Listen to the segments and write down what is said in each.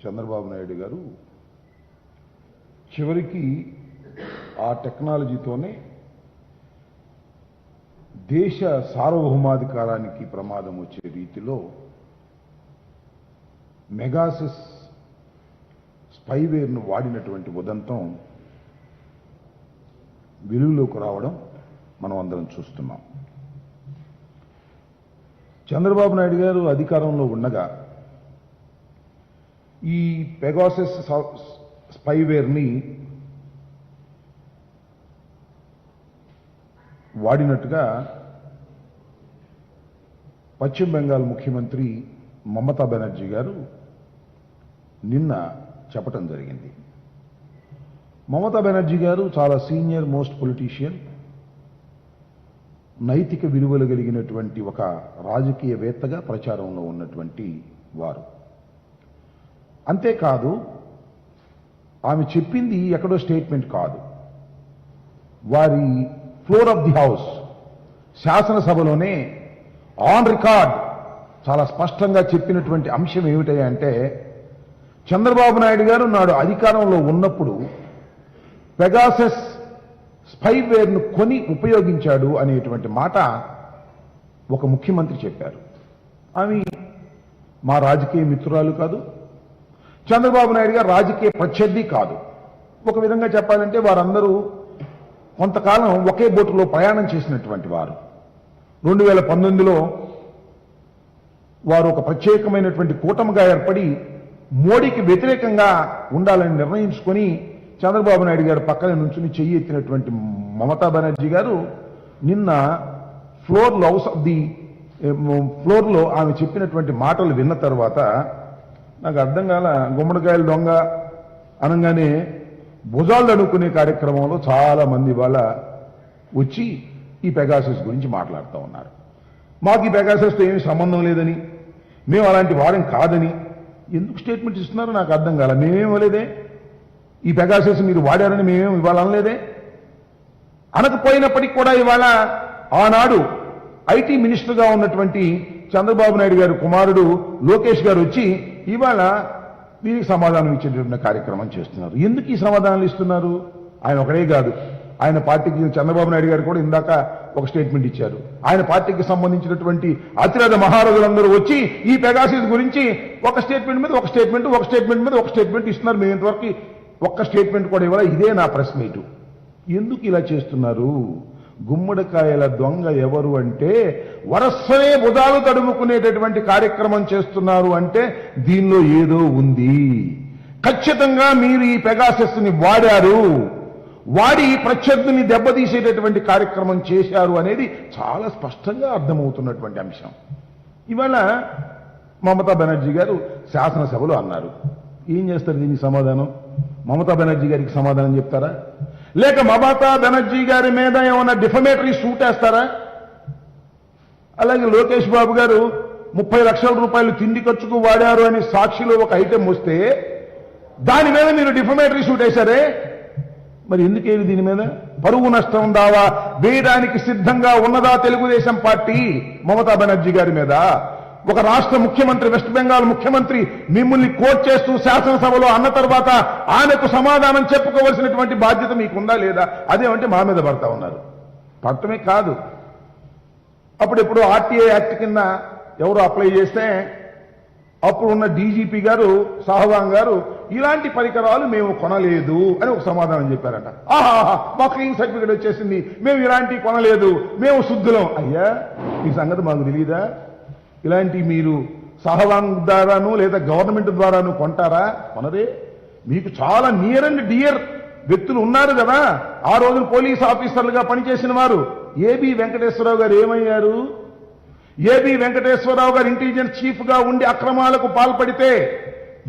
చంద్రబాబు నాయుడు గారు చివరికి ఆ టెక్నాలజీతోనే దేశ సార్వభౌమాధికారానికి ప్రమాదం వచ్చే రీతిలో మెగాసిస్ స్పైవేర్ను వాడినటువంటి ఉదంతం వెలుగులోకి రావడం మనం అందరం చూస్తున్నాం. చంద్రబాబు నాయుడు గారు అధికారంలో ఉండగా ఈ పెగాసస్ స్పైవేర్ని వాడినట్టుగా పశ్చిమ బెంగాల్ ముఖ్యమంత్రి మమతా బెనర్జీ గారు నిన్న చెప్పటం జరిగింది. మమతా బెనర్జీ గారు చాలా సీనియర్ మోస్ట్ పొలిటీషియన్, నైతిక విలువలు కలిగినటువంటి ఒక రాజకీయవేత్తగా ప్రచారంలో ఉన్నటువంటి వారు. అంతేకాదు, ఆమె చెప్పింది ఎక్కడో స్టేట్మెంట్ కాదు, వారి ఫ్లోర్ ఆఫ్ ది హౌస్ శాసనసభలోనే ఆన్ రికార్డ్ చాలా స్పష్టంగా చెప్పినటువంటి అంశం ఏమిటంటే చంద్రబాబు నాయుడు గారు నాడు అధికారంలో ఉన్నప్పుడు పెగాసస్ స్పైవేర్ను కొని ఉపయోగించాడు అనేటువంటి మాట ఒక ముఖ్యమంత్రి చెప్పారు. ఆమె మా రాజకీయ మిత్రురాలు కాదు, చంద్రబాబు నాయుడు గారు రాజకీయ ప్రత్యర్థి కాదు. ఒక విధంగా చెప్పాలంటే వారందరూ కొంతకాలం ఒకే బోటులో ప్రయాణం చేసినటువంటి వారు. 2019లో వారు ఒక ప్రత్యేకమైనటువంటి కూటమిగా ఏర్పడి మోడీకి వ్యతిరేకంగా ఉండాలని నిర్ణయించుకొని చంద్రబాబు నాయుడు గారు పక్కన నుంచుని చెయ్యి ఎత్తినటువంటి మమతా బెనర్జీ గారు నిన్న ఫ్లోర్లో హౌస్ ఆఫ్ ది ఫ్లోర్లో ఆమె చెప్పినటువంటి మాటలు విన్న తర్వాత నాకు అర్థం కాల. గుమ్మడికాయలు దొంగ అనగానే భుజాలు తడుక్కునే కార్యక్రమంలో చాలా మంది వాళ్ళ వచ్చి ఈ పెగాసస్ గురించి మాట్లాడుతూ ఉన్నారు. మాకు ఈ పెగాసస్తో ఏమీ సంబంధం లేదని, మేము అలాంటి వారం కాదని ఎందుకు స్టేట్మెంట్ ఇస్తున్నారో నాకు అర్థం కాల. మేమేం ఇవ్వలేదే, ఈ పెగాసస్ మీరు వాడారని మేమేం ఇవాళ అనలేదే. అనకపోయినప్పటికీ కూడా ఇవాళ ఆనాడు ఐటీ మినిస్టర్గా ఉన్నటువంటి చంద్రబాబు నాయుడు గారి కుమారుడు లోకేష్ గారు వచ్చి ఇవాళ దీనికి సమాధానం ఇచ్చేటువంటి కార్యక్రమం చేస్తున్నారు. ఎందుకు ఈ సమాధానాలు ఇస్తున్నారు? ఆయన ఒకడే కాదు, ఆయన పార్టీకి చంద్రబాబు నాయుడు గారు కూడా ఇందాక ఒక స్టేట్మెంట్ ఇచ్చారు. ఆయన పార్టీకి సంబంధించినటువంటి అతిరథ మహారాజులందరూ వచ్చి ఈ పెగాసిస్ గురించి ఒక స్టేట్మెంట్ మీద ఒక స్టేట్మెంట్, ఒక స్టేట్మెంట్ మీద ఒక స్టేట్మెంట్ ఇస్తున్నారు. మేము ఇంతవరకు ఒక్క స్టేట్మెంట్ కూడా ఇవ్వాలి. ఇదే నా ప్రెస్ మీటు. ఎందుకు ఇలా చేస్తున్నారు? గుమ్మడికాయల దొంగ ఎవరు అంటే వరసనే బుధాలు తడుముకునేటటువంటి కార్యక్రమం చేస్తున్నారు అంటే దీనిలో ఏదో ఉంది. ఖచ్చితంగా మీరు ఈ పెగాసస్ ని వాడారు, వాడి ప్రత్యర్థిని దెబ్బతీసేటటువంటి కార్యక్రమం చేశారు అనేది చాలా స్పష్టంగా అర్థమవుతున్నటువంటి అంశం. ఇవాళ మమతా బెనర్జీ గారు శాసనసభలో అన్నారు. ఏం చేస్తారు దీనికి సమాధానం? మమతా బెనర్జీ గారికి సమాధానం చెప్తారా? లేక మమతా బెనర్జీ గారి మీద ఏమైనా డిఫమేటరీ సూట్ వేస్తారా? అలాగే లోకేష్ బాబు గారు 30 లక్షల రూపాయలు తిండి ఖర్చుకు వాడారు అని సాక్షిలో ఒక ఐటెం వస్తే దాని మీద మీరు డిఫమేటరీ సూట్ వేశారే, మరి ఎందుకేది దీని మీద? పరువు నష్టం దావా వేయడానికి సిద్ధంగా ఉన్నదా తెలుగుదేశం పార్టీ మమతా బెనర్జీ గారి మీద? ఒక రాష్ట్ర ముఖ్యమంత్రి, వెస్ట్ బెంగాల్ ముఖ్యమంత్రి మిమ్మల్ని కోట్ చేస్తూ శాసనసభలో అన్న తర్వాత ఆయనకు సమాధానం చెప్పుకోవలసినటువంటి బాధ్యత మీకుందా లేదా? అదేమంటే మా మీద పడతా ఉన్నారు. పడటమే కాదు, అప్పుడెప్పుడు ఆర్టీఐ యాక్ట్ కింద ఎవరు అప్లై చేస్తే అప్పుడు ఉన్న డీజీపీ గారు సాహవాన్ గారు ఇలాంటి పరికరాలు మేము కొనలేదు అని ఒక సమాధానం చెప్పారంట. ఆహా, మా క్లీన్ సర్టిఫికేట్ వచ్చేసింది, మేము ఇలాంటివి కొనలేదు, మేము శుద్ధులం. అయ్యా, ఈ సంగతి మాకు తెలియదా? ఇలాంటి మీరు సహవాన్ ద్వారాను లేదా గవర్నమెంట్ ద్వారాను కొంటారా? కొనరే. మీకు చాలా నియర్ అండ్ డియర్ వ్యక్తులు ఉన్నారు కదా, ఆ రోజున పోలీస్ ఆఫీసర్లుగా పనిచేసిన వారు. ఏబి వెంకటేశ్వరరావు గారు ఏమయ్యారు? ఏబి వెంకటేశ్వరరావు గారు ఇంటెలిజెన్స్ చీఫ్ గా ఉండి అక్రమాలకు పాల్పడితే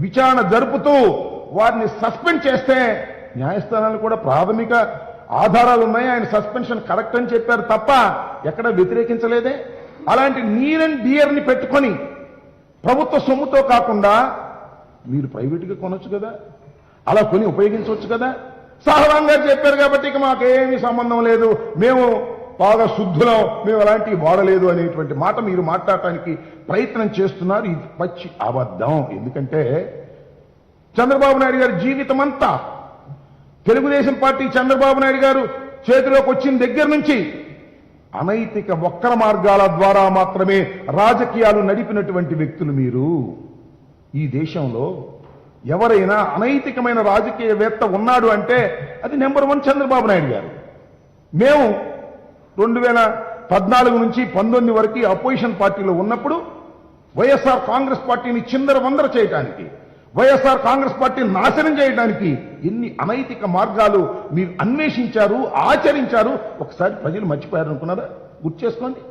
విచారణ జరుపుతూ వారిని సస్పెండ్ చేస్తే న్యాయస్థానాలు కూడా ప్రాథమిక ఆధారాలు ఉన్నాయి, ఆయన సస్పెన్షన్ కరెక్ట్ అని చెప్పారు తప్ప ఎక్కడ వ్యతిరేకించలేదే. అలాంటి నీర్ అండ్ డియర్ ని పెట్టుకొని ప్రభుత్వ సొమ్ముతో కాకుండా మీరు ప్రైవేట్గా కొనొచ్చు కదా, అలా కొని ఉపయోగించవచ్చు కదా. సాహవాన్ గారు చెప్పారు కాబట్టి ఇక మాకేమీ సంబంధం లేదు, మేము బాగా శుద్ధులం, మేము అలాంటివి వాడలేదు అనేటువంటి మాట మీరు మాట్లాడటానికి ప్రయత్నం చేస్తున్నారు. ఇది పచ్చి అబద్ధం. ఎందుకంటే చంద్రబాబు నాయుడు గారి జీవితం అంతా తెలుగుదేశం పార్టీ చంద్రబాబు నాయుడు గారు చేతిలోకి వచ్చిన దగ్గర నుంచి అనైతిక వక్ర మార్గాల ద్వారా మాత్రమే రాజకీయాలు నడిపినటువంటి వ్యక్తులు మీరు. ఈ దేశంలో ఎవరైనా అనైతికమైన రాజకీయవేత్త ఉన్నాడు అంటే అది నెంబర్ 1 చంద్రబాబు నాయుడు గారు. మేము 2014 నుంచి 19 వరకు అపోజిషన్ పార్టీలో ఉన్నప్పుడు వైఎస్ఆర్ కాంగ్రెస్ పార్టీని చిందరవందర చేయడానికి, వైఎస్ఆర్ కాంగ్రెస్ పార్టీని నాశనం చేయడానికి ఎన్ని అనైతిక మార్గాలు మీరు అన్వేషించారు, ఆచరించారు. ఒకసారి ప్రజలు మర్చిపోయారు అనుకున్నారా? గుర్తు చేసుకోండి.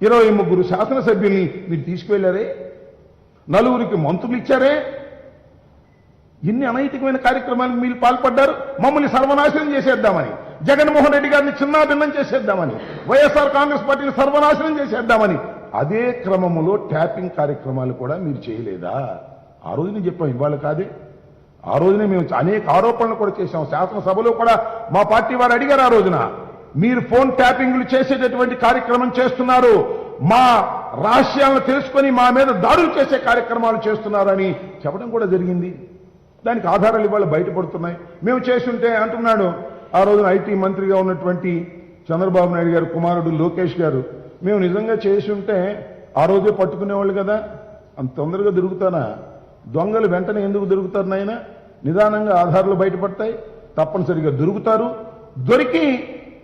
23 శాసనసభ్యుల్ని మీరు తీసుకువెళ్లారే, 4 మంత్రులు ఇచ్చారే, ఎన్ని అనైతికమైన కార్యక్రమాలకు మీరు పాల్పడ్డారు. మమ్మల్ని సర్వనాశనం చేసేద్దామని, జగన్మోహన్ రెడ్డి గారిని చిన్నాభిన్నం చేసేద్దామని, వైఎస్ఆర్ కాంగ్రెస్ పార్టీని సర్వనాశనం చేసేద్దామని. అదే క్రమంలో ట్యాపింగ్ కార్యక్రమాలు కూడా మీరు చేయలేదా? ఆ రోజునే చెప్పాం, ఇవాళ కాదే. ఆ రోజునే మేము అనేక ఆరోపణలు కూడా చేశాం. శాసనసభలో కూడా మా పార్టీ వారు అడిగారు ఆ రోజున, మీరు ఫోన్ ట్యాపింగ్లు చేసేటటువంటి కార్యక్రమం చేస్తున్నారు, మా రహస్యాలను తెలుసుకొని మా మీద దాడులు చేసే కార్యక్రమాలు చేస్తున్నారని చెప్పడం కూడా జరిగింది. దానికి ఆధారాలు ఇవాళ బయటపడుతున్నాయి. మేము చేస్తుంటే అంటున్నాడు ఆ రోజున ఐటీ మంత్రిగా ఉన్నటువంటి చంద్రబాబు నాయుడు గారు కుమారుడు లోకేష్ గారు, మేము నిజంగా చేస్తుంటే ఆ రోజే పట్టుకునేవాళ్ళు కదా, అంత తొందరగా దొరుకుతానా? దొంగలు వెంటనే ఎందుకు దొరుకుతారు నాయన? నిదానంగా ఆధారాలు బయటపడతాయి, తప్పనిసరిగా దొరుకుతారు, దొరికి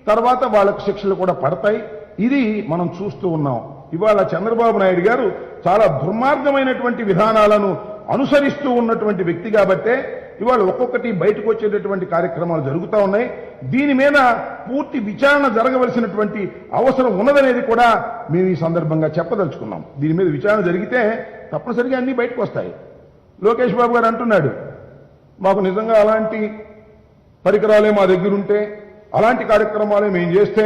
తర్వాత వాళ్ళకు శిక్షలు కూడా పడతాయి. ఇది మనం చూస్తూ ఉన్నాం. ఇవాళ చంద్రబాబు నాయుడు గారు చాలా దుర్మార్గమైనటువంటి విధానాలను అనుసరిస్తూ ఉన్నటువంటి వ్యక్తి కాబట్టే ఇవాళ ఒక్కొక్కటి బయటకు వచ్చేటటువంటి కార్యక్రమాలు జరుగుతూ ఉన్నాయి. దీని మీద పూర్తి విచారణ జరగవలసినటువంటి అవసరం ఉన్నదనేది కూడా మేము ఈ సందర్భంగా చెప్పదలుచుకున్నాం. దీని మీద విచారణ జరిగితే తప్పనిసరిగా అన్ని బయటకు వస్తాయి. లోకేష్ బాబు గారు అంటున్నాడు, మాకు నిజంగా అలాంటి పరికరాలే మా దగ్గర ఉంటే, అలాంటి కార్యక్రమాలే మేము చేస్తే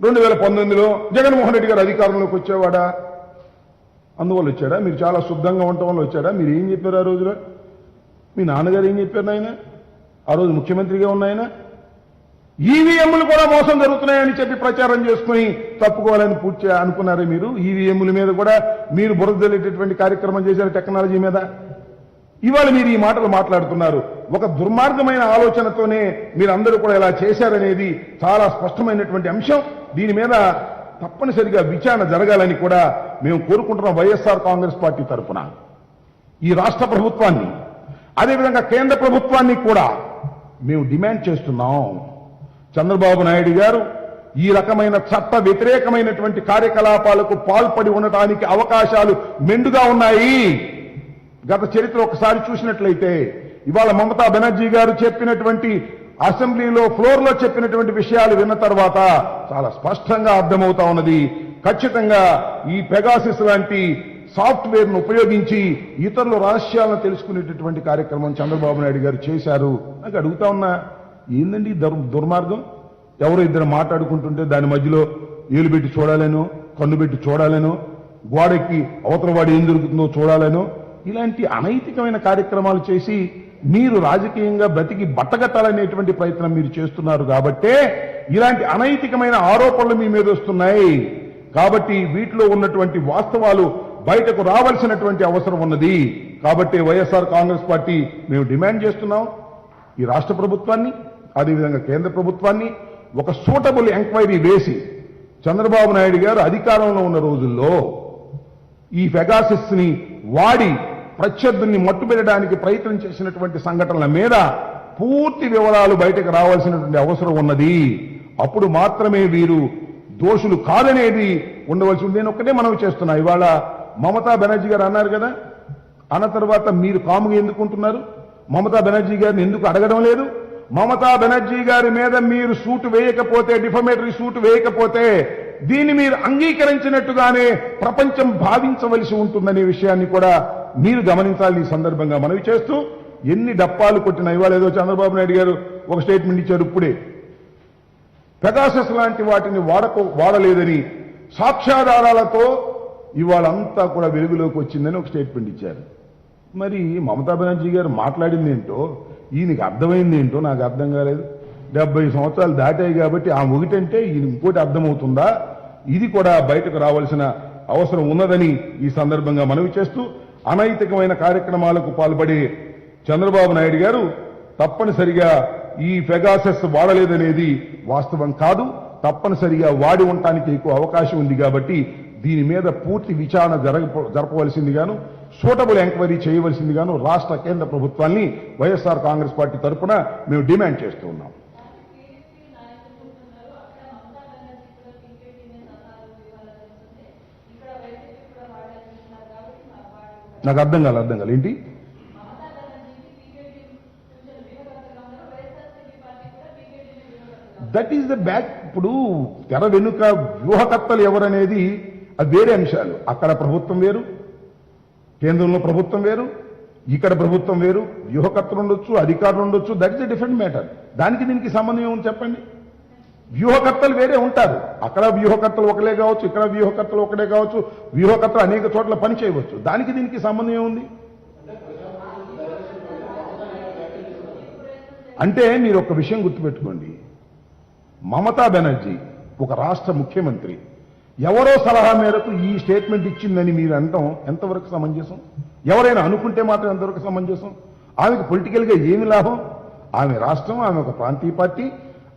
2019లో జగన్మోహన్ రెడ్డి గారు అధికారంలోకి వచ్చేవాడా? అందువల్ల వచ్చాడా? మీరు చాలా శుద్ధంగా ఉండటం వల్ల వచ్చాడా? మీరు ఏం చెప్పారు ఆ రోజులో? మీ నాన్నగారు ఏం చెప్పారు ఆయన? ఆ రోజు ముఖ్యమంత్రిగా ఉన్నాయన ఈవీఎంలు కూడా మోసం జరుగుతున్నాయని చెప్పి ప్రచారం చేసుకుని తప్పుకోవాలని పూర్తి అనుకున్నారే మీరు? ఈవీఎంల మీద కూడా మీరు బురదలేటటువంటి కార్యక్రమం చేశారు, టెక్నాలజీ మీద. ఇవాళ మీరు ఈ మాటలు మాట్లాడుతున్నారు. ఒక దుర్మార్గమైన ఆలోచనతోనే మీరందరూ కూడా ఇలా చేశారనేది చాలా స్పష్టమైనటువంటి అంశం. దీని మీద తప్పనిసరిగా విచారణ జరగాలని కూడా మేము కోరుకుంటున్నాం. వైఎస్ఆర్ కాంగ్రెస్ పార్టీ తరఫున ఈ రాష్ట్ర ప్రభుత్వాన్ని, అదేవిధంగా కేంద్ర ప్రభుత్వాన్ని కూడా మేము డిమాండ్ చేస్తున్నాం. చంద్రబాబు నాయుడు గారు ఈ రకమైన చట్ట వ్యతిరేకమైనటువంటి కార్యకలాపాలకు పాల్పడి ఉండటానికి అవకాశాలు మెండుగా ఉన్నాయి. గత చరిత్ర ఒకసారి చూసినట్లయితే ఇవాళ మమతా బెనర్జీ గారు చెప్పినటువంటి అసెంబ్లీలో ఫ్లోర్లో చెప్పినటువంటి విషయాలు విన్న తర్వాత చాలా స్పష్టంగా అర్థమవుతా ఉన్నది. ఖచ్చితంగా ఈ పెగాసిస్ లాంటి సాఫ్ట్వేర్ ను ఉపయోగించి ఇతరుల రహస్యాలను తెలుసుకునేటటువంటి కార్యక్రమం చంద్రబాబు నాయుడు గారు చేశారు. నాకు అడుగుతా ఉన్నా, ఏందండి దుర్మార్గం? ఎవరో ఇద్దరు మాట్లాడుకుంటుంటే దాని మధ్యలో ఏలు పెట్టి చూడాలేనో, కన్ను పెట్టి చూడాలేనో, గోడెక్కి అవతల వాడు ఏం దొరుకుతుందో చూడాలేనో, ఇలాంటి అనైతికమైన కార్యక్రమాలు చేసి మీరు రాజకీయంగా బ్రతికి బట్టగట్టాలనేటువంటి ప్రయత్నం మీరు చేస్తున్నారు. కాబట్టే ఇలాంటి అనైతికమైన ఆరోపణలు మీ మీద వస్తున్నాయి. కాబట్టి వీటిలో ఉన్నటువంటి వాస్తవాలు బయటకు రావాల్సినటువంటి అవసరం ఉన్నది. కాబట్టి వైఎస్ఆర్ కాంగ్రెస్ పార్టీ మేము డిమాండ్ చేస్తున్నాం, ఈ రాష్ట్ర ప్రభుత్వాన్ని అదేవిధంగా కేంద్ర ప్రభుత్వాన్ని ఒక సూటబుల్ ఎంక్వైరీ వేసి, చంద్రబాబు నాయుడు గారు అధికారంలో ఉన్న రోజుల్లో ఈ పెగాసిస్ ని వాడి ప్రత్యర్థుల్ని మట్టుబెట్టడానికి ప్రయత్నం చేసినటువంటి సంఘటనల మీద పూర్తి వివరాలు బయటకు రావాల్సినటువంటి అవసరం ఉన్నది. అప్పుడు మాత్రమే వీరు దోషులు కాదనేది ఉండవలసి ఉంది. నేను ఒక్కటే మనవి చేస్తున్నా. ఇవాళ మమతా బెనర్జీ గారు అన్నారు కదా, అన్న తర్వాత మీరు కాముగా ఎందుకుంటున్నారు? మమతా బెనర్జీ గారిని ఎందుకు అడగడం లేదు? మమతా బెనర్జీ గారి మీద మీరు సూటు వేయకపోతే, డిఫమేటరీ సూటు వేయకపోతే దీన్ని మీరు అంగీకరించినట్టుగానే ప్రపంచం భావించవలసి ఉంటుందనే విషయాన్ని కూడా మీరు గమనించాలి. ఈ సందర్భంగా మనవి చేస్తూ, ఎన్ని డప్పాలు కొట్టినా ఇవాళ ఏదో చంద్రబాబు నాయుడు గారు ఒక స్టేట్మెంట్ ఇచ్చారు ఇప్పుడే, పెగాసస్ లాంటి వాటిని వాడలేదని సాక్ష్యాధారాలతో ఇవాళంతా కూడా వెలుగులోకి వచ్చిందని ఒక స్టేట్మెంట్ ఇచ్చారు. మరి మమతా బెనర్జీ గారు మాట్లాడింది ఏంటో, ఈయనకి అర్థమైంది ఏంటో నాకు అర్థం కాలేదు. 70 సంవత్సరాలు దాటాయి కాబట్టి ఆ ఒకటంటే ఈయన ఇంకోటి అర్థమవుతుందా? ఇది కూడా బయటకు రావాల్సిన అవసరం ఉన్నదని ఈ సందర్భంగా మనవి చేస్తూ, అనైతికమైన కార్యక్రమాలకు పాల్పడే చంద్రబాబు నాయుడు గారు తప్పనిసరిగా ఈ పెగాసస్ వాడలేదనేది వాస్తవం కాదు. తప్పనిసరిగా వాడి ఉండటానికి ఎక్కువ అవకాశం ఉంది కాబట్టి దీని మీద పూర్తి విచారణ జరపవలసిందిగాను, సూటబుల్ ఎంక్వైరీ చేయవలసిందిగాను రాష్ట్ర కేంద్ర ప్రభుత్వాన్ని వైఎస్ఆర్ కాంగ్రెస్ పార్టీ తరఫున మేము డిమాండ్ చేస్తూ ఉన్నాం. నాకు అర్థం కాలే ఏంటి? That is the back. ఇప్పుడు తెర వెనుక వ్యూహకర్తలు ఎవరనేది అది వేరే అంశాలు. అక్కడ ప్రభుత్వం వేరు, కేంద్రంలో ప్రభుత్వం వేరు, ఇక్కడ ప్రభుత్వం వేరు, వ్యూహకర్తలు ఉండొచ్చు, అధికారులు ఉండొచ్చు. That is a different matter. దానికి దీనికి సంబంధం ఏముంది చెప్పండి? వ్యూహకర్తలు వేరే ఉంటారు. అక్కడ వ్యూహకర్తలు ఒకలే కావచ్చు, ఇక్కడ వ్యూహకర్తలు ఒకటే కావచ్చు, వ్యూహకర్తలు అనేక చోట్ల పని చేయవచ్చు. దానికి దీనికి సంబంధం ఏముంది? అంటే మీరు ఒక విషయం గుర్తుపెట్టుకోండి, మమతా బెనర్జీ ఒక రాష్ట్ర ముఖ్యమంత్రి ఎవరో సలహా మేరకు ఈ స్టేట్మెంట్ ఇచ్చిందని మీరు అనటం ఎంతవరకు సమంజసం? ఎవరైనా అనుకుంటే మాత్రం ఎంతవరకు సమంజసం? ఆమెకు పొలిటికల్గా ఏమి లాభం? ఆమె రాష్ట్రం, ఆమె ఒక ప్రాంతీయ పార్టీ,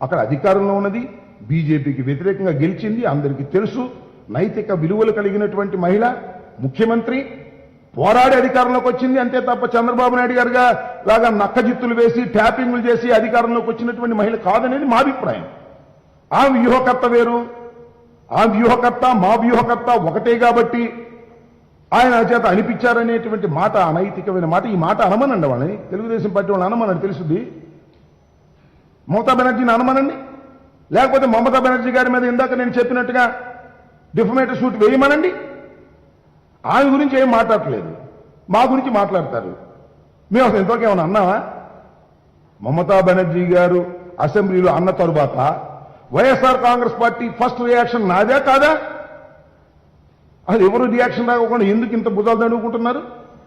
అక్కడ అధికారంలో ఉన్నది, బీజేపీకి వ్యతిరేకంగా గెలిచింది, అందరికీ తెలుసు. నైతిక విలువలు కలిగినటువంటి మహిళ, ముఖ్యమంత్రి, పోరాడి అధికారంలోకి వచ్చింది. అంతే తప్ప చంద్రబాబు నాయుడు గారుగా లాగా నక్కజిత్తులు వేసి ట్యాపింగ్లు చేసి అధికారంలోకి వచ్చినటువంటి మహిళ కాదనేది మా అభిప్రాయం. ఆ వ్యూహకర్త వేరు, ఆ వ్యూహకర్త మా వ్యూహకర్త ఒకటే కాబట్టి ఆయన చేత అనిపించారనేటువంటి మాట అనైతికమైన మాట. ఈ మాట అనమనండి వాళ్ళని, తెలుగుదేశం పార్టీ వాళ్ళని అనమనండి, తెలుసుద్ది. మమతా బెనర్జీని అనమనండి, లేకపోతే మమతా బెనర్జీ గారి మీద ఇందాక నేను చెప్పినట్టుగా డిఫమేటరీ సూట్ వేయమనండి. ఆమె గురించి ఏం మాట్లాడట్లేదు, మా గురించి మాట్లాడతారు. మేము అసలు ఎంతవరకు ఏమన్నా అన్నావా? మమతా బెనర్జీ గారు అసెంబ్లీలో అన్న తరువాత YSR Congress party first reaction నాదే కాదా? అది ఎవరు రియాక్షన్ రాకుండా ఎందుకు ఇంత భుజాలు తడుగుకుంటున్నారు?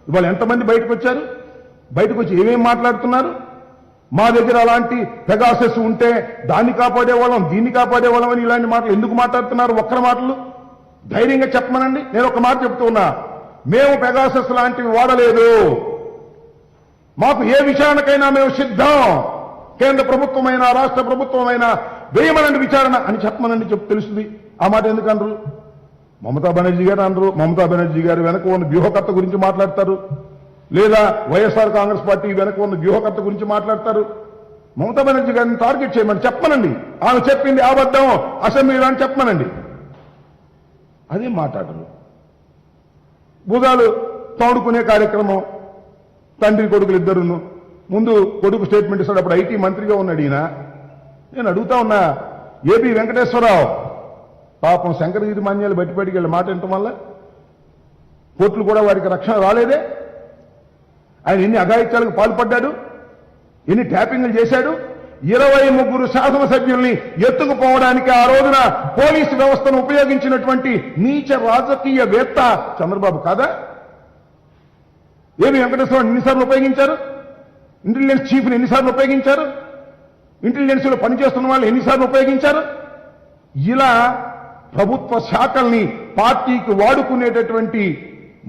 ఇవాళ ఎంతమంది బయటకు వచ్చారు? బయటకు వచ్చి ఏమేమి మాట్లాడుతున్నారు? మా దగ్గర అలాంటి పెగాసస్ ఉంటే దాన్ని కాపాడేవాళ్ళం, దీన్ని కాపాడేవాళ్ళం అని ఇలాంటి మాటలు ఎందుకు మాట్లాడుతున్నారు? ఒక్కరి మాటలు ధైర్యంగా చెప్పమనండి. నేను ఒక మాట చెప్తున్నా, మేము పెగాసస్ లాంటివి వాడలేదు. మాకు ఏ విచారణకైనా మేము సిద్ధం. కేంద్ర ప్రభుత్వమైనా రాష్ట్ర ప్రభుత్వమైనా వేయమనండి విచారణ అని చెప్పమనండి, తెలుస్తుంది. ఆ మాట ఎందుకు అనరు? మమతా బెనర్జీ గారు అనరు. మమతా బెనర్జీ గారు వెనక ఉన్న వ్యూహకర్త గురించి మాట్లాడతారు, లేదా వైఎస్ఆర్ కాంగ్రెస్ పార్టీ వెనక ఉన్న వ్యూహకర్త గురించి మాట్లాడతారు. మమతా బెనర్జీ గారిని టార్గెట్ చేయమని చెప్పమనండి. ఆమె చెప్పింది అబద్ధం అసెంబ్లీలో అని చెప్పమనండి. అదే మాట్లాడరు. భుజాలు తోడుకునే కార్యక్రమం. తండ్రి కొడుకులు ఇద్దరును. ముందు కొడుకు స్టేట్మెంట్ ఇస్తాడు, అప్పుడు ఐటీ మంత్రిగా ఉన్నాడు ఈయన. నేను అడుగుతా ఉన్నా, ఏపీ వెంకటేశ్వరరావు పాపం శంకరగిరి మాన్యాలు బయటపడికి వెళ్ళి మాట వినటం వల్ల కోర్టులు కూడా వారికి రక్షణ రాలేదే. ఆయన ఎన్ని అఘాయిత్యాలకు పాల్పడ్డాడు, ఎన్ని ట్యాపింగ్లు చేశాడు. 23 శాసనసభ్యుల్ని ఎత్తుకుపోవడానికి ఆ రోజున పోలీసు వ్యవస్థను ఉపయోగించినటువంటి నీచ రాజకీయవేత్త చంద్రబాబు కాదా? ఏమి వెంకటేశ్వరరావు ఎన్నిసార్లు ఉపయోగించారు? ఇంటెలిజెన్స్ చీఫ్ని ఎన్నిసార్లు ఉపయోగించారు? ఇంటెలిజెన్స్ లో పనిచేస్తున్న వాళ్ళు ఎన్నిసార్లు ఉపయోగించారు? ఇలా ప్రభుత్వ శాఖల్ని పార్టీకి వాడుకునేటటువంటి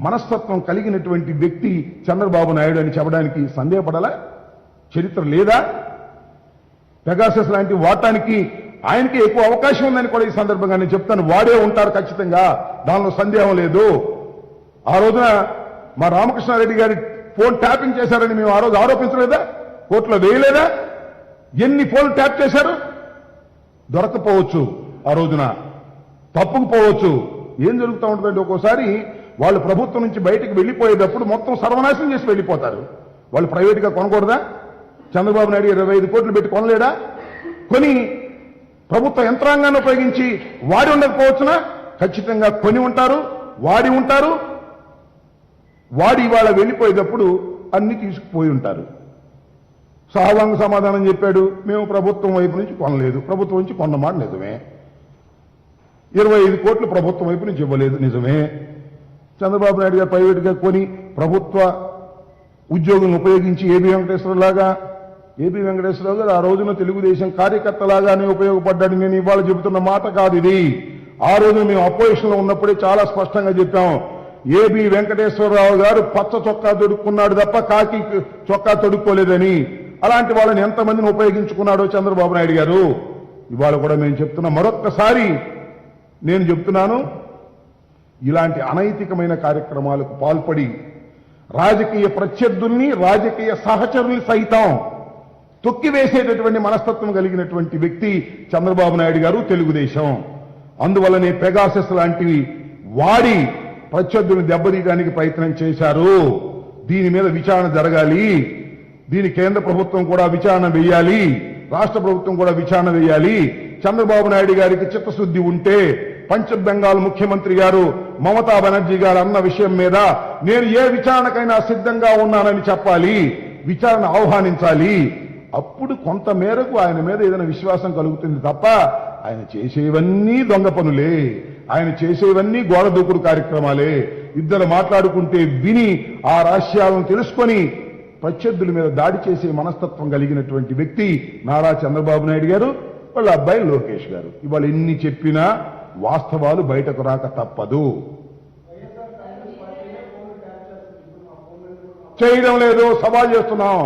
మనస్తత్వం కలిగినటువంటి వ్యక్తి చంద్రబాబు నాయుడు అని చెప్పడానికి సందేహపడాలా? చరిత్ర లేదా? పెగాసస్ లాంటి వాడటానికి ఆయనకి ఎక్కువ అవకాశం ఉందని కూడా ఈ సందర్భంగా నేను చెప్తాను. వాడే ఉంటారు ఖచ్చితంగా, దానిలో సందేహం లేదు. ఆ రోజున మా రామకృష్ణారెడ్డి గారి ఫోన్ ట్యాపింగ్ చేశారని మేము ఆ రోజు ఆరోపించలేదా? కోర్టులో వేయలేదా? ఎన్ని ఫోన్లు ట్యాప్ చేశారు? దొరకపోవచ్చు, ఆ రోజున తప్పుకుపోవచ్చు. ఏం జరుగుతూ ఉంటుందంటే ఒక్కోసారి వాళ్ళు ప్రభుత్వం నుంచి బయటకు వెళ్ళిపోయేటప్పుడు మొత్తం సర్వనాశనం చేసి వెళ్ళిపోతారు. వాళ్ళు ప్రైవేట్గా కొనకూడదా? చంద్రబాబు నాయుడు 25 కోట్లు పెట్టి కొనలేడా? కొని ప్రభుత్వ యంత్రాంగాన్ని ఉపయోగించి వాడి ఉండకపోవచ్చునా? ఖచ్చితంగా కొని ఉంటారు, వాడి ఉంటారు. వాడి ఇవాళ వెళ్ళిపోయేటప్పుడు అన్ని తీసుకుపోయి ఉంటారు. సహవాంగ సమాధానం చెప్పాడు, మేము ప్రభుత్వం వైపు నుంచి కొనలేదు. ప్రభుత్వం నుంచి కొన్నమాట నిజమే. 25 కోట్లు ప్రభుత్వం వైపు నుంచి ఇవ్వలేదు నిజమే. చంద్రబాబు నాయుడు గారు ప్రైవేట్గా కొని ప్రభుత్వ ఉద్యోగులను ఉపయోగించి ఏబీ వెంకటేశ్వరరావు గారు ఆ రోజున తెలుగుదేశం కార్యకర్తలాగానే ఉపయోగపడ్డాడు. నేను ఇవాళ చెబుతున్న మాట కాదు ఇది. ఆ రోజున మేము అపోజిషన్ లో ఉన్నప్పుడే చాలా స్పష్టంగా చెప్పాం, ఏబి వెంకటేశ్వరరావు గారు పచ్చ చొక్కా తొడుక్కున్నాడు తప్ప కాకి చొక్కా తొడుక్కోలేదని, అలాంటి వాళ్ళని ఎంతమందిని ఉపయోగించుకున్నాడో చంద్రబాబు నాయుడు గారు. ఇవాళ కూడా మేము చెప్తున్నాం, మరొక్కసారి నేను చెప్తున్నాను, ఇలాంటి అనైతికమైన కార్యక్రమాలకు పాల్పడి రాజకీయ ప్రత్యర్థుల్ని, రాజకీయ సహచరుల్ని సైతం తొక్కివేసేటటువంటి మనస్తత్వం కలిగినటువంటి వ్యక్తి చంద్రబాబు నాయుడు గారు, తెలుగుదేశం. అందువల్లనే పెగాసస్ లాంటివి వాడి ప్రత్యర్థులను దెబ్బతీయడానికి ప్రయత్నం చేశారు. దీని మీద విచారణ జరగాలి, దీని కేంద్ర ప్రభుత్వం కూడా విచారణ వేయాలి, రాష్ట్ర ప్రభుత్వం కూడా విచారణ వేయాలి. చంద్రబాబు నాయుడు గారికి చిత్తశుద్ధి ఉంటే పంశ్చిమ బెంగాల్ ముఖ్యమంత్రి గారు మమతా బెనర్జీ గారు అన్న విషయం మీద నేను ఏ విచారణకైనా సిద్ధంగా ఉన్నానని చెప్పాలి, విచారణ ఆహ్వానించాలి. అప్పుడు కొంత మేరకు ఆయన మీద ఏదైనా విశ్వాసం కలుగుతుంది తప్ప ఆయన చేసేవన్నీ దొంగ పనులే, ఆయన చేసేవన్నీ గోడ దూకుడు కార్యక్రమాలే. ఇద్దరు మాట్లాడుకుంటే విని ఆ రహస్యాలను తెలుసుకొని ప్రత్యర్థుల మీద దాడి చేసే మనస్తత్వం కలిగినటువంటి వ్యక్తి నారా చంద్రబాబు నాయుడు గారు, వాళ్ళ అబ్బాయి లోకేష్ గారు. ఇవాళ ఎన్ని చెప్పినా వాస్తవాలు బయటకు రాక తప్పదు. చేయడం లేదు, సవాల్ చేస్తున్నాం.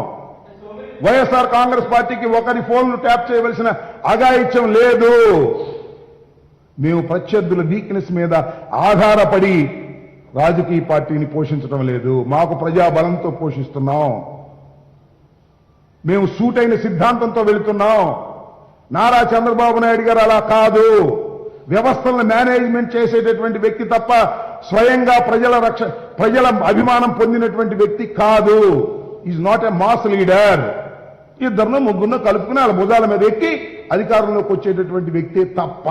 వైఎస్ఆర్ కాంగ్రెస్ పార్టీకి ఒకరి ఫోన్లు ట్యాప్ చేయవలసిన అఘాయిత్యం లేదు. మేము ప్రత్యర్థుల వీక్నెస్ మీద ఆధారపడి రాజకీయ పార్టీని పోషించడం లేదు, మాకు ప్రజాబలంతో పోషిస్తున్నాం. మేము సూటైన సిద్ధాంతంతో వెళుతున్నాం. నారా చంద్రబాబు నాయుడు గారు అలా కాదు, వ్యవస్థలను మేనేజ్మెంట్ చేసేటటువంటి వ్యక్తి తప్ప స్వయంగా ప్రజల అభిమానం పొందినటువంటి వ్యక్తి కాదు. Is not a mass leader. ఇద్దరును ముగ్గురును కలుపుకుని వాళ్ళ భుజాల మీద ఎక్కి అధికారంలోకి వచ్చేటటువంటి వ్యక్తే తప్ప.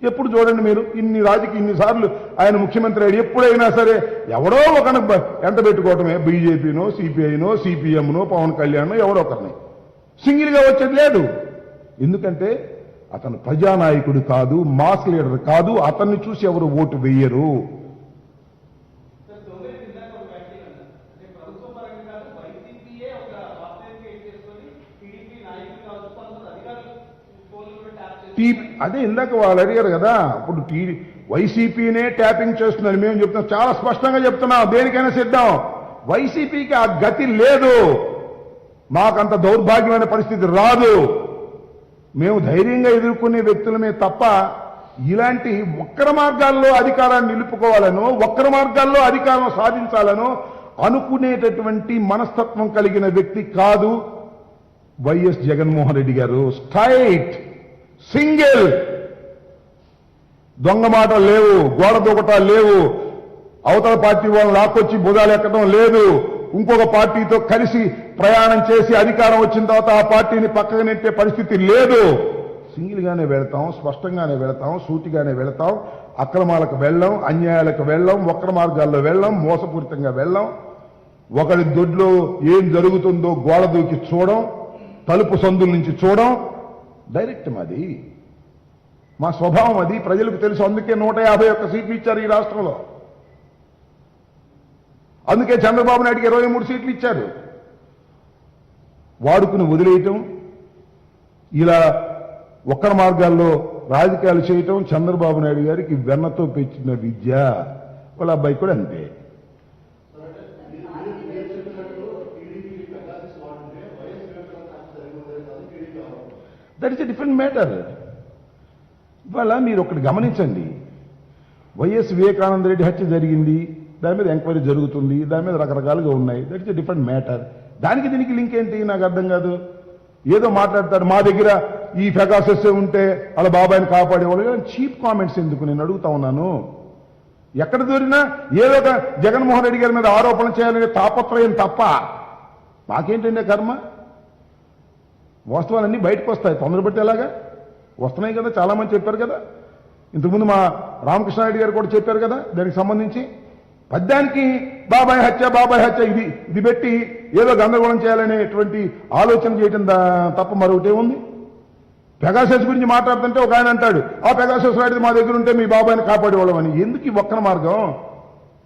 ఎప్పుడు చూడండి మీరు, ఇన్నిసార్లు ఆయన ముఖ్యమంత్రి అయ్యి ఎప్పుడైనా సరే ఎవడో ఒకరిని ఎంట పెట్టుకోవటమే, బీజేపీనో సిపిఐనో సిపిఎంనో పవన్ కళ్యాణ్ ఎవరో ఒకరిని, సింగిల్ గా వచ్చేది లేదు. ఎందుకంటే అతను ప్రజానాయకుడు కాదు, మాస్ లీడర్ కాదు, అతన్ని చూసి ఎవరు ఓటు వేయరు. అదే ఇందాక వాళ్ళు అడిగారు కదా, ఇప్పుడు వైసీపీనే ట్యాపింగ్ చేస్తుందని మేము చెప్తున్నాం, చాలా స్పష్టంగా చెప్తున్నాం, దేనికైనా సిద్ధం. వైసీపీకి ఆ గతి లేదు, మాకంత దౌర్భాగ్యమైన పరిస్థితి రాదు. మేము ధైర్యంగా ఎదుర్కొనే వ్యక్తులమే తప్ప ఇలాంటి వక్ర మార్గాల్లో అధికారాన్ని నిలుపుకోవాలనో, వక్ర మార్గాల్లో అధికారం సాధించాలనో అనుకునేటటువంటి మనస్తత్వం కలిగిన వ్యక్తి కాదు వైఎస్ జగన్మోహన్ రెడ్డి గారు. స్ట్రైట్, సింగిల్, దొంగ మాటలు లేవు, గోడ దూకటాలు లేవు, అవతల పార్టీ వాళ్ళని లాక్కొచ్చి బుధాలు ఎక్కడం లేదు, ఇంకొక పార్టీతో కలిసి ప్రయాణం చేసి అధికారం వచ్చిన తర్వాత ఆ పార్టీని పక్కకు నెట్టే పరిస్థితి లేదు. సింగిల్ గానే వెళతాం, స్పష్టంగానే వెళతాం, సూటిగానే వెళతాం, అక్రమాలకు వెళ్ళం, అన్యాయాలకు వెళ్ళం, వక్ర మార్గాల్లో వెళ్ళం, మోసపూరితంగా వెళ్ళం, ఒకరి దొడ్లో ఏం జరుగుతుందో గోడ దూకి చూడం, తలుపు సందుల నుంచి చూడం, డైరెక్ట్ మాది, మా స్వభావం అది, ప్రజలకు తెలుసు. అందుకే 151 సీట్లు ఇచ్చారు ఈ రాష్ట్రంలో, అందుకే చంద్రబాబు నాయుడికి 23 సీట్లు ఇచ్చారు. వాడుకుని వదిలేయటం, ఇలా ఒక్కరి మార్గాల్లో రాజకీయాలు చేయటం చంద్రబాబు నాయుడు గారికి వెన్నతో పెంచిన విద్య. వాళ్ళ అబ్బాయి కూడా అంతే. That is a different matter. ఇవాళ మీరు ఒకటి గమనించండి, వైఎస్ వివేకానంద రెడ్డి హత్య జరిగింది, దాని మీద ఎంక్వైరీ జరుగుతుంది, దాని మీద రకరకాలుగా ఉన్నాయి. That is a different matter. దానికి దీనికి లింక్ ఏంటి నాకు అర్థం కాదు. ఏదో మాట్లాడతారు, మా దగ్గర ఈ పెగాసస్ ఉంటే వాళ్ళ బాబాయిని కాపాడేవాళ్ళు. చీప్ కామెంట్స్ ఎందుకు నేను అడుగుతా ఉన్నాను. ఎక్కడ దూరినా ఏదో ఒక జగన్మోహన్ రెడ్డి గారి మీద ఆరోపణ చేయాలనే తాపత్రయం తప్ప మాకేంటంటే కర్మ. వాస్తవాలన్నీ బయటకు వస్తాయి, తొందరపట్టి ఎలాగా వస్తున్నాయి కదా, చాలా మంది చెప్పారు కదా. ఇంతకుముందు మా రామకృష్ణారెడ్డి గారు కూడా చెప్పారు కదా దానికి సంబంధించి. పద్యానికి బాబాయ్ హత్య ఇది పెట్టి ఏదో గందరగోళం చేయాలనేటువంటి ఆలోచన చేయటం తప్ప మరొకటే ఉంది. పెగాసస్ గురించి మాట్లాడుతుంటే ఒక ఆయన అంటాడు, ఆ పెగాసస్ రాయిది మా దగ్గర ఉంటే మీ బాబాయిని కాపాడేవాళ్ళమని. ఎందుకు ఈ ఒక్కన మార్గం,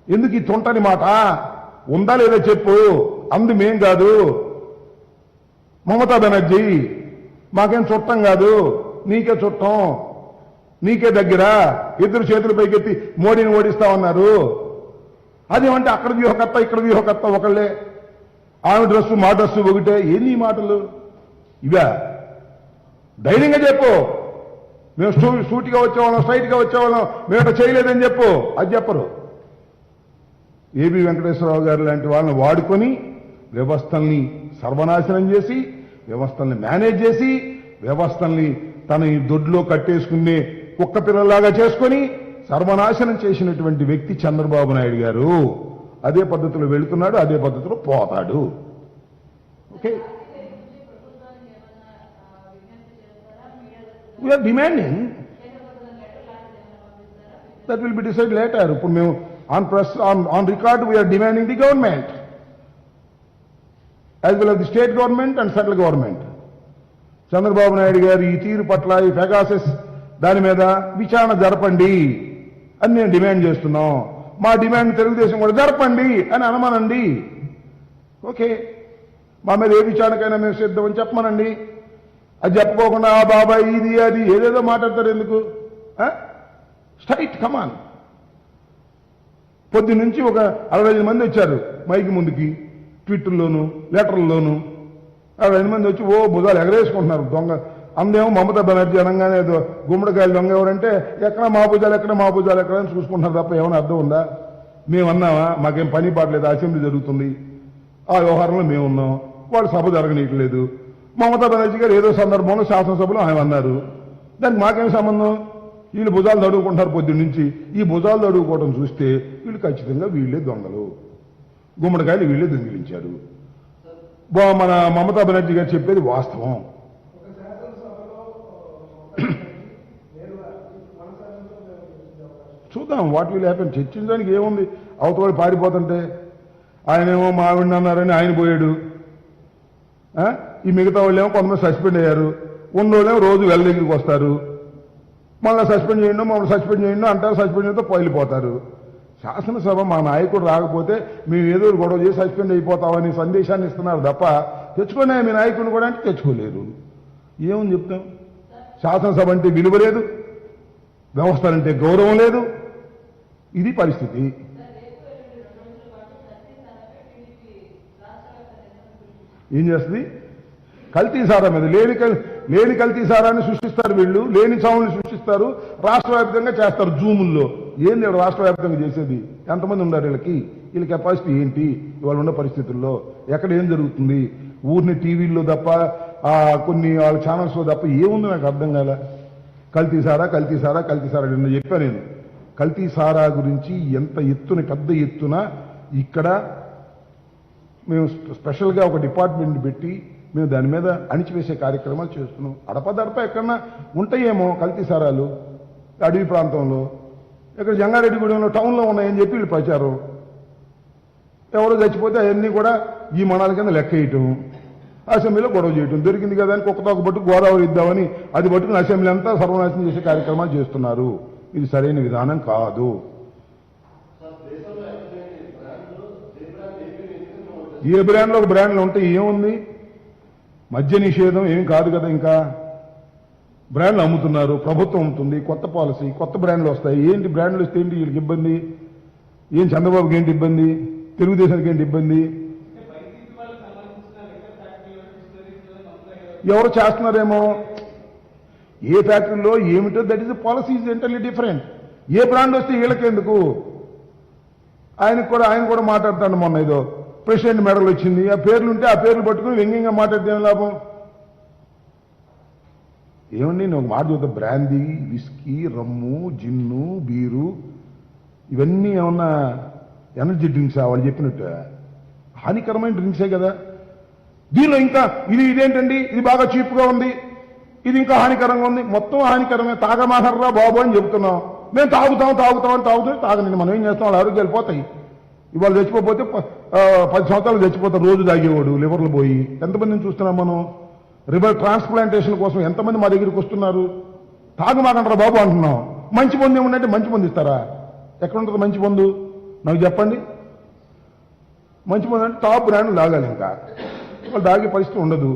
ఎందుకు ఈ తొంటని మాట? ఉందా లేదా చెప్పు. అందు మేం కాదు, మమతా బెనర్జీ మాకేం చుట్టం కాదు, నీకే చుట్టం, నీకే దగ్గర. ఇద్దరు చేతులు పైకెత్తి మోడీని ఓడిస్తా ఉన్నారు. అదేమంటే అక్కడ వ్యూహకర్త ఇక్కడ వ్యూహకర్త ఒకళ్ళే, ఆమె డ్రెస్సు మా డ్రెస్సు ఒకటే. ఏంది ఈ మాటలు ఇవా? ధైర్యంగా చెప్పు, మేము సూటిగా వచ్చేవాళ్ళం, స్ట్రైట్గా వచ్చేవాళ్ళం, మేము ఇట్లా చేయలేదని చెప్పు. అది చెప్పరు. ఏబి వెంకటేశ్వరరావు గారు లాంటి వాళ్ళని వాడుకొని వ్యవస్థల్ని సర్వనాశనం చేసి, వ్యవస్థల్ని మేనేజ్ చేసి, వ్యవస్థల్ని తన ఈ దొడ్లో కట్టేసుకునే కుక్క పిల్లలాగా చేసుకొని సర్వనాశనం చేసినటువంటి వ్యక్తి చంద్రబాబు నాయుడు గారు. అదే పద్ధతిలో వెళుతున్నాడు, అదే పద్ధతిలో పోతాడు. Okay, we are demanding that will be decide later. ఇప్పుడు మేము on record we are demanding the government as well as the state government and central government. Chandrababu Naidu garu ఈ తీరు పట్ల, ఈ పెగాసస్ దాని మీద విచారణ జరపండి అని నేను డిమాండ్ చేస్తున్నాం. మా డిమాండ్ తెలుగుదేశం కూడా జరపండి అని అనమనండి. ఓకే, మా మీద ఏ విచారణకైనా మేము సిద్ధమని చెప్పమనండి. అది చెప్పుకోకుండా ఆ బాబాయ్ ఇది అది ఏదేదో మాట్లాడతారు ఎందుకు? స్ట్రైట్ కమాన్. పొద్దు నుంచి ఒక 65 మంది వచ్చారు మైకి ముందుకి, ట్విట్టర్లోను లెటర్లోను 65 మంది వచ్చి ఓ భుజాలు ఎగరేసుకుంటున్నారు. దొంగ అందేమో మమతా బెనర్జీ అనగానే ఏదో గుమ్మడికాయలు దొంగ ఎవరంటే ఎక్కడ మా భుజాలు ఎక్కడ మా భుజాలు ఎక్కడ అని చూసుకుంటున్నారు తప్ప ఏమైనా అర్థం ఉందా? మేము అన్నామా? మాకేం పని పాటలేదు, అసెంబ్లీ జరుగుతుంది, ఆ వ్యవహారంలో మేము ఉన్నాం, వాళ్ళు సభ జరగనీయట్లేదు. మమతా బెనర్జీ గారు ఏదో సందర్భంలో శాసనసభలో ఆయన అన్నారు, దానికి మాకేం సంబంధం? వీళ్ళు భుజాలు తడుగుకుంటారు పొద్దున్న నుంచి. ఈ భుజాలు తడుగుకోవడం చూస్తే వీళ్ళు ఖచ్చితంగా వీళ్ళే దొంగలు, గుమ్మడికాయలు వీళ్ళే దొంగిలించారు. మన మమతా బెనర్జీ గారు చెప్పేది వాస్తవం. చూద్దాం వాట్ విల్ హ్యాపెన్. చర్చించడానికి ఏముంది? అవతల పారిపోతుంటే ఆయనేమో మావిడిని అన్నారని ఆయన పోయాడు. ఈ మిగతా వాళ్ళేమో కొంతమంది సస్పెండ్ అయ్యారు. ఉన్నోళ్ళేమో రోజు వెళ్ళ దగ్గరికి వస్తారు. మళ్ళీ సస్పెండ్ చేయండి, మమ్మల్ని సస్పెండ్ చేయండి అంటారు. సస్పెండ్ చేస్తే పైలిపోతారు. శాసనసభ మా నాయకుడు రాకపోతే మేము ఏదో గొడవ చేసి సస్పెండ్ అయిపోతామని సందేశాన్ని ఇస్తున్నారు తప్ప తెచ్చుకునే మీ నాయకుడిని కూడా అంటే తెచ్చుకోలేరు. ఏమని చెప్తాం? శాసనసభ అంటే విలువ లేదు, వ్యవస్థలంటే గౌరవం లేదు. ఇది పరిస్థితి. ఏం చేస్తుంది? కల్తీ సారా మీద లేని కల్తీ సారాన్ని సృష్టిస్తారు వీళ్ళు, లేని చావుని సృష్టిస్తారు, రాష్ట్ర వ్యాప్తంగా చేస్తారు జూముల్లో. ఏంది రాష్ట్ర వ్యాప్తంగా చేసేది? ఎంతమంది ఉన్నారు వీళ్ళకి? వీళ్ళ కెపాసిటీ ఏంటి ఇవాళ ఉన్న పరిస్థితుల్లో? ఎక్కడ ఏం జరుగుతుంది? ఊరిని టీవీల్లో తప్ప కొన్ని వాళ్ళ ఛానల్స్లో తప్ప ఏముంది నాకు అర్థం కాల. కల్తీ సారా కల్తీ సారా కల్తీ సారా నిన్న చెప్పాను నేను. కల్తీ సారా గురించి ఎంత ఎత్తున, పెద్ద ఎత్తున ఇక్కడ మేము స్పెషల్గా ఒక డిపార్ట్మెంట్ పెట్టి మేము దాని మీద అణిచివేసే కార్యక్రమాలు చేస్తున్నాం. అడపదడప ఎక్కడన్నా ఉంటాయేమో కల్తీ సారాలు అడవి ప్రాంతంలో, ఇక్కడ జంగారెడ్డిగూడెంలో టౌన్లో ఉన్నాయని చెప్పి వీళ్ళు ప్రచారం. ఎవరో చచ్చిపోతే అవన్నీ కూడా ఈ మనాల కింద లెక్క వేయటం, అసెంబ్లీలో గొడవ చేయటం. దొరికింది కదా అని కుక్కతోక పట్టు గోదావరి ఇద్దామని అది పట్టుకుని అసెంబ్లీ అంతా సర్వనాశనం చేసే కార్యక్రమాలు చేస్తున్నారు. ఇది సరైన విధానం కాదు. ఏ బ్రాండ్లో ఒక బ్రాండ్లు ఉంటాయి, ఏముంది? మద్య నిషేధం ఏం కాదు కదా. ఇంకా బ్రాండ్లు అమ్ముతున్నారు, ప్రభుత్వం అమ్ముతుంది, కొత్త పాలసీ, కొత్త బ్రాండ్లు వస్తాయి. ఏంటి బ్రాండ్లు వస్తే ఏంటి వీళ్ళకి ఇబ్బంది? ఏం చంద్రబాబుకి ఏంటి ఇబ్బంది? తెలుగుదేశానికి ఏంటి ఇబ్బంది? ఎవరు చేస్తున్నారేమో. ఏ ఫ్యాక్టరీలో ఏమిటో that is policy is entirely different. A brand వస్తే వీళ్ళకెందుకు? ఆయన కూడా మాట్లాడతాడు. మొన్న ఏదో ప్రెసిడెంట్ మెడల్ వచ్చింది, ఆ పేర్లు ఉంటే ఆ పేర్లు పట్టుకుని వ్యంగ్యంగా మాట్లాడితే ఏం లాభం? ఏమండి నేను ఒక మాట చూద్దాం, బ్రాందీ, విస్కీ, రమ్ము, జిన్ను, బీరు ఇవన్నీ ఏమన్నా ఎనర్జీ డ్రింక్సా? వాళ్ళు చెప్పినట్టు హానికరమైన డ్రింక్సే కదా. దీనిలో ఇంకా ఇదేంటండి, ఇది బాగా చీప్గా ఉంది, ఇది ఇంకా హానికరంగా ఉంది. మొత్తం హానికరమే. తాగమాహర్రా బాబు అని చెబుతున్నాం. మేము తాగుతాం తాగనండి. మనం ఏం చేస్తాం? వాళ్ళ ఆరోగ్యాలు పోతాయి. ఇవాళ చచ్చిపోతే 10 సంవత్సరాలు చచ్చిపోతారు రోజు తాగేవాడు లివర్లు పోయి. ఎంతమందిని చూస్తున్నాం మనం? లివర్ ట్రాన్స్ప్లాంటేషన్ కోసం ఎంతమంది మా దగ్గరికి వస్తున్నారు? తాగమాకంటారా బాబు అంటున్నాం. మంచి మందు ఏముందంటే మంచి మందు ఇస్తారా? ఎక్కడ ఉంటుంది మంచి మందు? నాకు చెప్పండి. మంచి మందు అంటే టాప్ బ్రాండ్ తాగాలి. ఇంకా వాళ్ళు తాగే పరిస్థితి ఉండదు.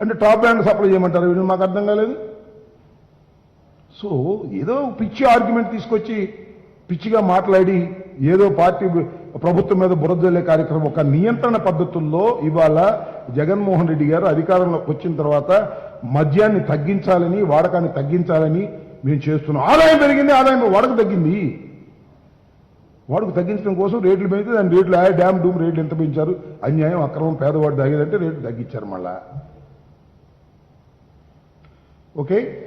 అంటే టాప్ బ్రాండ్ సప్లై చేయమంటారు వీళ్ళు? మాకు అర్థం కాలేదు. సో ఏదో పిచ్చి ఆర్గ్యుమెంట్ తీసుకొచ్చి పిచ్చిగా మాట్లాడి ఏదో పార్టీ ప్రభుత్వం మీద బురదలే కార్యక్రమం, ఒక నియంత్రణ పద్ధతుల్లో ఇవాళ జగన్మోహన్ రెడ్డి గారు అధికారంలోకి వచ్చిన తర్వాత మద్యాన్ని తగ్గించాలని, వాడకాన్ని తగ్గించాలని మేము చేస్తున్నాం. ఆదాయం పెరిగింది, ఆదాయం వాడకు తగ్గింది. వాడుకు తగ్గించడం కోసం రేట్లు పెంచితే దాని రేట్లు డ్యామ్ డూమ్ రేట్లు ఎంత పెంచారు? అన్యాయం, అక్రమం, పేదవాడు తాగేదంటే రేట్లు తగ్గించారు మళ్ళా. ఓకే.